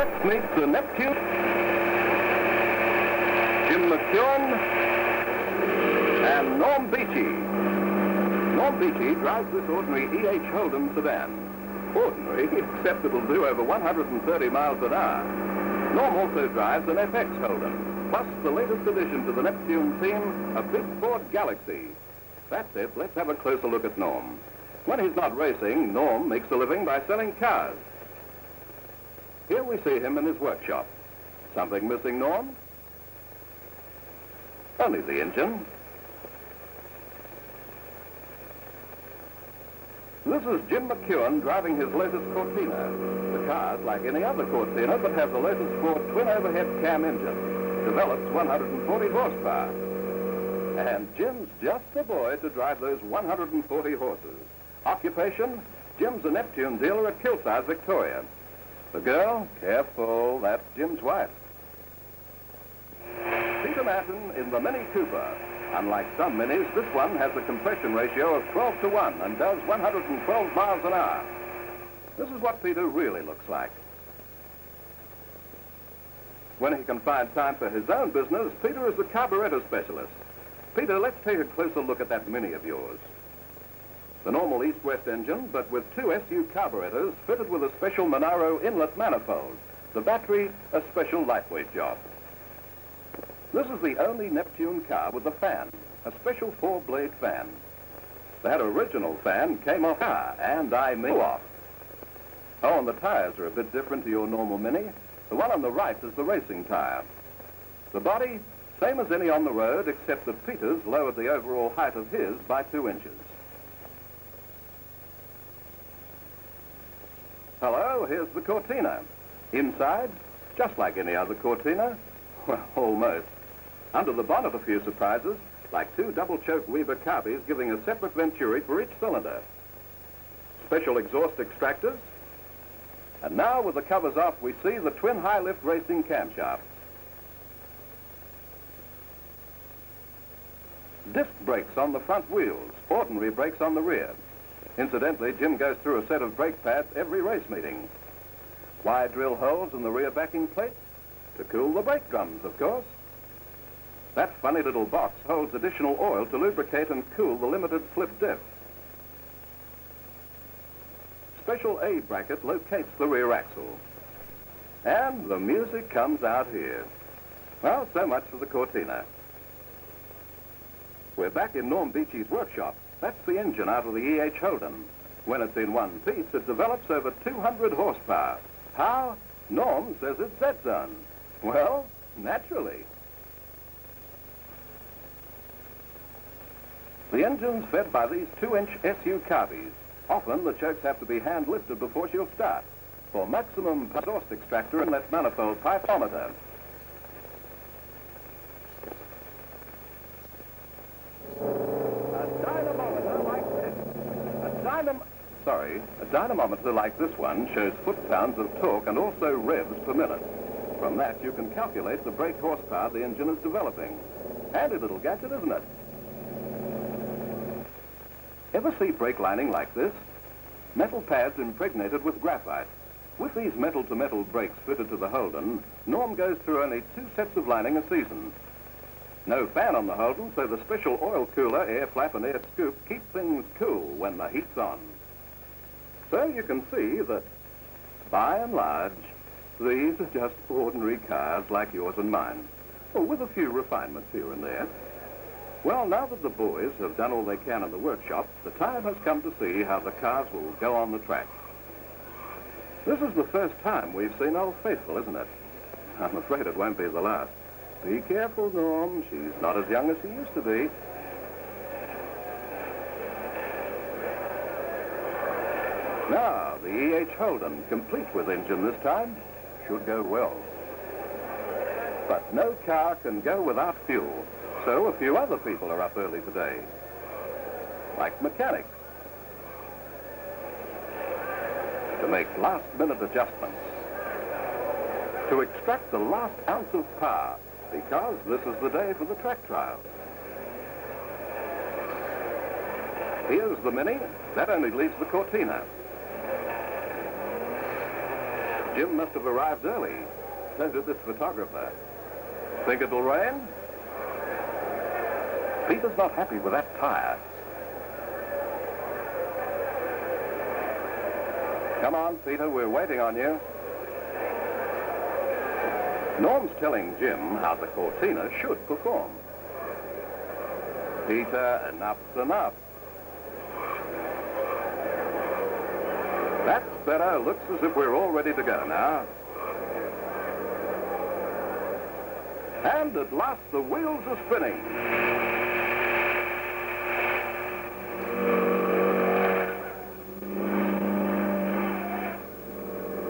Let's meet the Neptune, Jim McKeown, and Norm Beachy. Norm Beachy drives this ordinary E.H. Holden sedan. Ordinary, except it'll do over 130 miles an hour. Norm also drives an FX Holden, plus the latest addition to the Neptune team, a big Ford Galaxy. That's it. Let's have a closer look at Norm. When he's not racing, Norm makes a living by selling cars. Here we see him in his workshop. Something missing, Norm? Only the engine. This is Jim McKeown driving his latest Cortina. The car's like any other Cortina, but has the latest Ford twin overhead cam engine. Develops 140 horsepower. And Jim's just the boy to drive those 140 horses. Occupation, Jim's a Neptune dealer at Kilsyth, Victoria. The girl, careful, that's Jim's wife. Peter Martin in the Mini Cooper. Unlike some Minis, this one has a compression ratio of 12 to 1 and does 112 miles an hour. This is what Peter really looks like. When he can find time for his own business, Peter is the carburetor specialist. Peter, let's take a closer look at that Mini of yours. The normal east-west engine, but with two SU carburetors fitted with a special Monaro inlet manifold. The battery, a special lightweight job. This is the only Neptune car with a fan, a special four-blade fan. That original fan came off car, and I mean off. Oh, and the tires are a bit different to your normal Mini. The one on the right is the racing tire. The body, same as any on the road, except that Peter's lowered the overall height of his by 2 inches. Hello, here's the Cortina. Inside, just like any other Cortina. Well, almost. Under the bonnet, a few surprises, like 2 double-choke Weber carbies giving a separate venturi for each cylinder. Special exhaust extractors. And now, with the covers off, we see the twin high-lift racing camshaft. Disc brakes on the front wheels, ordinary brakes on the rear. Incidentally, Jim goes through a set of brake pads every race meeting. Wide drill holes in the rear backing plates to cool the brake drums, of course. That funny little box holds additional oil to lubricate and cool the limited slip diff. Special A bracket locates the rear axle. And the music comes out here. Well, so much for the Cortina. We're back in Norm Beachy's workshop. That's the engine out of the E.H. Holden. When it's in one piece, it develops over 200 horsepower. How? Norm says it's Z-Zone. Well, naturally. The engine's fed by these 2-inch SU carbies. Often, the chokes have to be hand-lifted before she'll start. For maximum exhaust extractor inlet manifold pipeometer. A dynamometer like this one shows foot-pounds of torque and also revs per minute. From that, you can calculate the brake horsepower the engine is developing. Handy little gadget, isn't it? Ever see brake lining like this? Metal pads impregnated with graphite. With these metal-to-metal brakes fitted to the Holden, Norm goes through only 2 sets of lining a season. No fan on the Holden, so the special oil cooler, air flap and air scoop keep things cool when the heat's on. So you can see that, by and large, these are just ordinary cars like yours and mine, with a few refinements here and there. Well, now that the boys have done all they can in the workshop, the time has come to see how the cars will go on the track. This is the first time we've seen Old Faithful, isn't it? I'm afraid it won't be the last. Be careful, Norm. She's not as young as she used to be. Now, the E.H. Holden, complete with engine this time, should go well. But no car can go without fuel, so a few other people are up early today, like mechanics, to make last-minute adjustments, to extract the last ounce of power, because this is the day for the track trials. Here's the Mini. That only leaves the Cortina. Jim must have arrived early. So did this photographer. Think it'll rain? Peter's not happy with that tire. Come on, Peter, we're waiting on you. Norm's telling Jim how the Cortina should perform. Peter, enough's enough. That's better. Looks as if we're all ready to go now. And at last the wheels are spinning.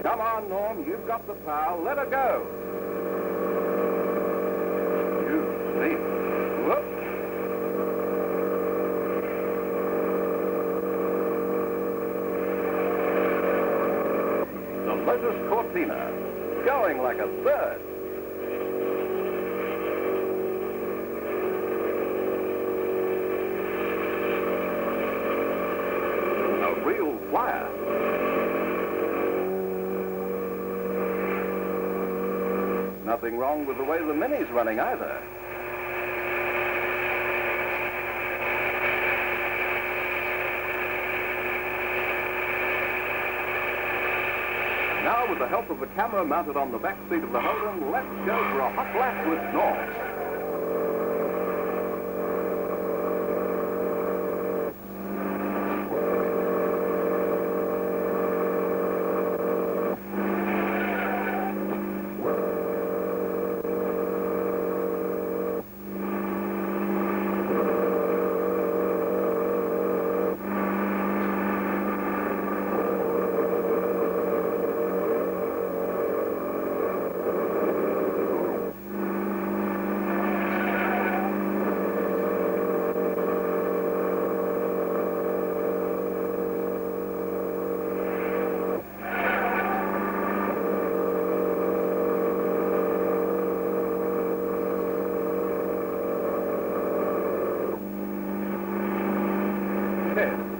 Come on, Norm, you've got the power. Let her go. You see. Whoops. The Lotus Cortina, going like a bird. A real flyer. Nothing wrong with the way the Mini's running either. Now, with the help of a camera mounted on the back seat of the Holden, let's go for a hot lap with Norm.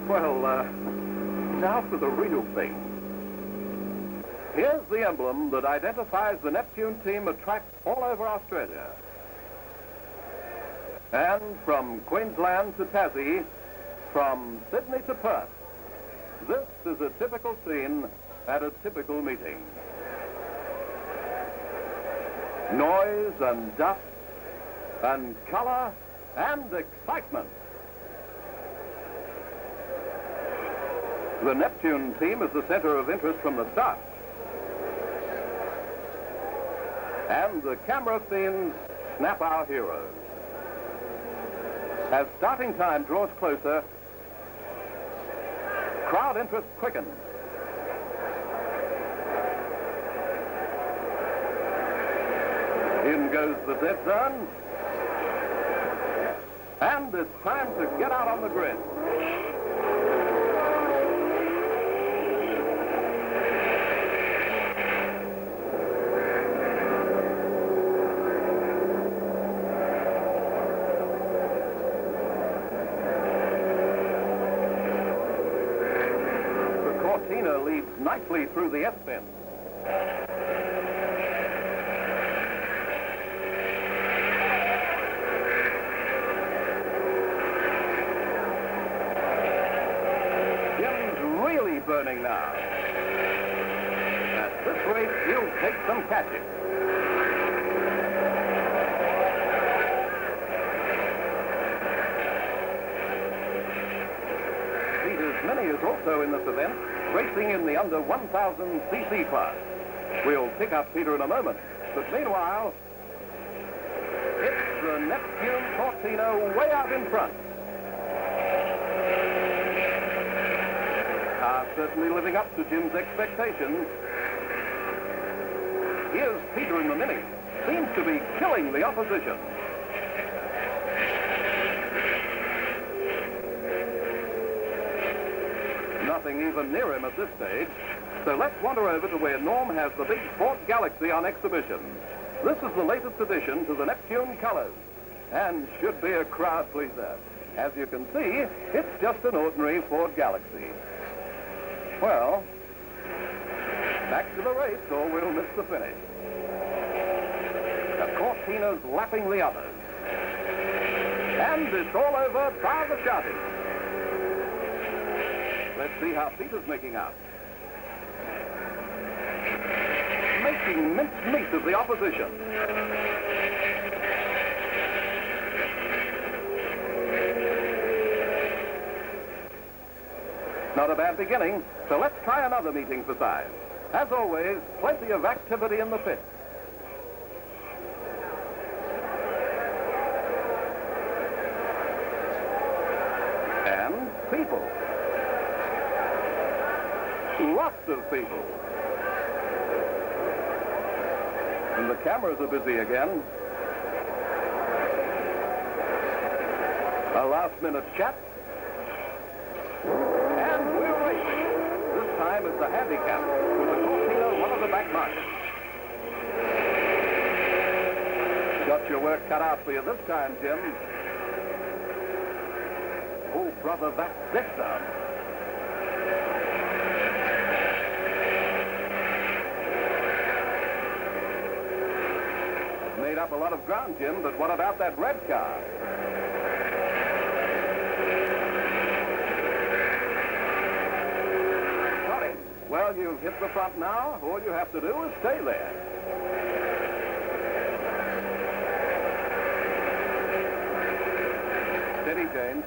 Well, now for the real thing. Here's the emblem that identifies the Neptune team at tracks all over Australia. And from Queensland to Tassie, from Sydney to Perth, this is a typical scene at a typical meeting. Noise and dust and color and excitement. The Neptune team is the center of interest from the start. And the camera fiends snap our heroes. As starting time draws closer, crowd interest quickens. In goes the dead zone. And it's time to get out on the grid. Leads nicely through the S-bend. Jim's really burning now. At this rate, he'll take some catching. Peter's Mini is also in this event, racing in the under 1,000 cc class. We'll pick up Peter in a moment, but meanwhile, it's the Neptune Cortina way out in front. Certainly living up to Jim's expectations. Here's Peter in the Mini. Seems to be killing the opposition. Nothing even near him at this stage. So let's wander over to where Norm has the big Ford Galaxy on exhibition. This is the latest addition to the Neptune colors and should be a crowd pleaser. As you can see, it's just an ordinary Ford Galaxy. Well, Back to the race, or we'll miss the finish. The Cortina's lapping the others. And it's all over by the shouting. Let's see how Peter's making out. Making mincemeat of the opposition. Not a bad beginning, so let's try another meeting for size. As always, plenty of activity in the pit. And people. Lots of people. And the cameras are busy again. A last-minute chat. And we're racing. This time it's a handicap with the Cortina one of the back markers. Got your work cut out for you this time, Jim. Oh, brother, that's it, down. Made up a lot of ground, Jim, but what about that red car? Sorry. Well, you've hit the front now. All you have to do is stay there. Steady, James.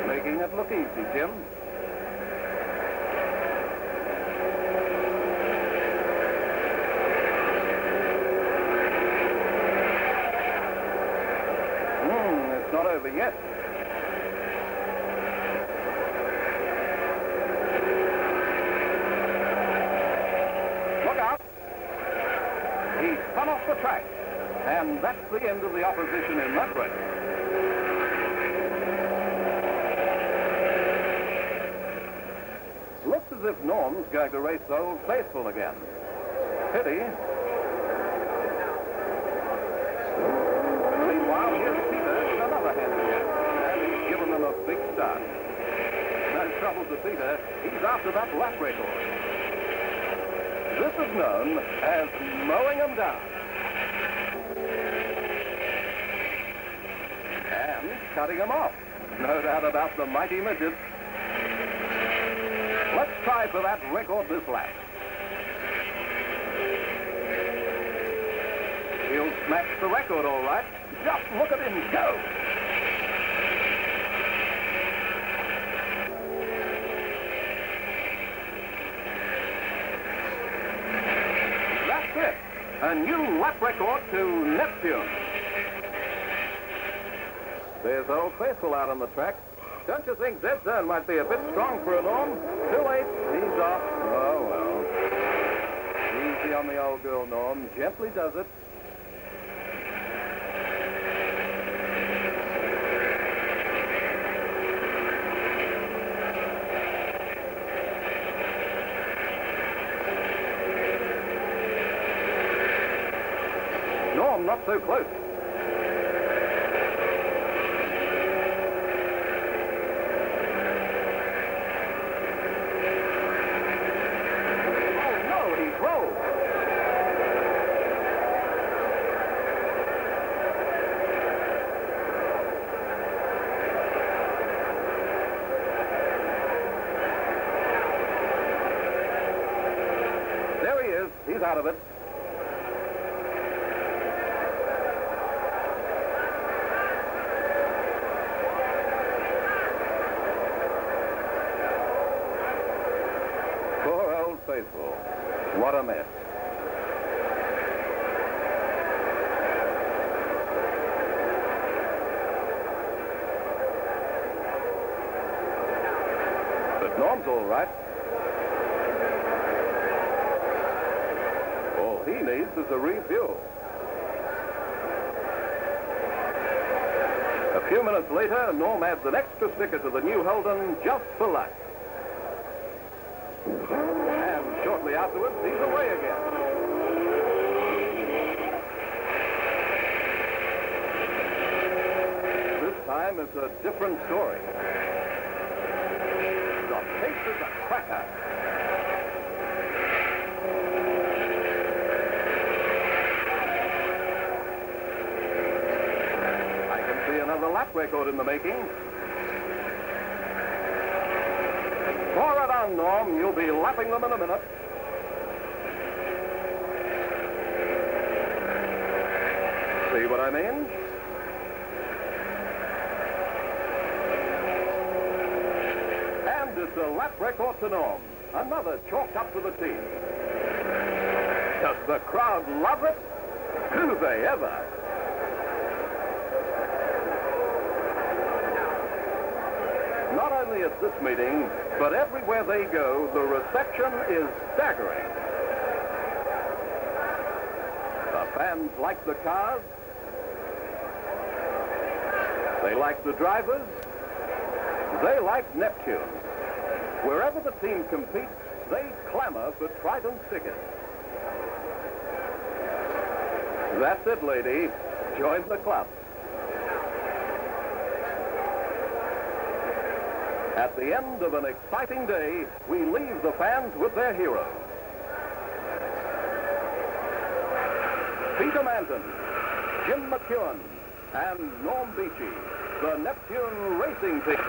Making it look easy, Jim. It's not over yet. Look out. He's come off the track. And that's the end of the opposition in that race. Looks as if Norm's going to race Old Faithful again. Pity. Meanwhile, here's Peter in another handicap. And he's given them a big start. No trouble to Peter. He's after that lap record. This is known as mowing them down. And cutting them off. No doubt about the mighty midgets. Let's try for that record this lap. He'll smash the record, all right. Just look at him go. That's it. A new lap record to Neptune. There's Old Faithful out on the track. Don't you think that turn might be a bit strong for a Norm? Too late. He's off. Oh, well. Easy on the old girl, Norm. Gently does it. Norm, not so close. He's out of it. Poor Old Faithful. What a mess. But Norm's all right. He needs is a refuel. A few minutes later, Norm adds an extra sticker to the new Holden just for luck. And shortly afterwards, he's away again. time, it's a different story. The pace is a cracker. I can see another lap record in the making. Pour it on, Norm. You'll be lapping them in a minute. See what I mean? And it's a lap record to Norm. Another chalked up for the team. Does the crowd love it? Do they ever? Not only at this meeting, but everywhere they go, the reception is staggering. The fans like the cars. They like the drivers. They like Neptune. Wherever the team competes, they clamor for Triton's ticket. That's it, lady. Join the club. At the end of an exciting day, we leave the fans with their heroes. Peter Manton, Jim McEwen, and Norm Beachy, the Neptune racing team.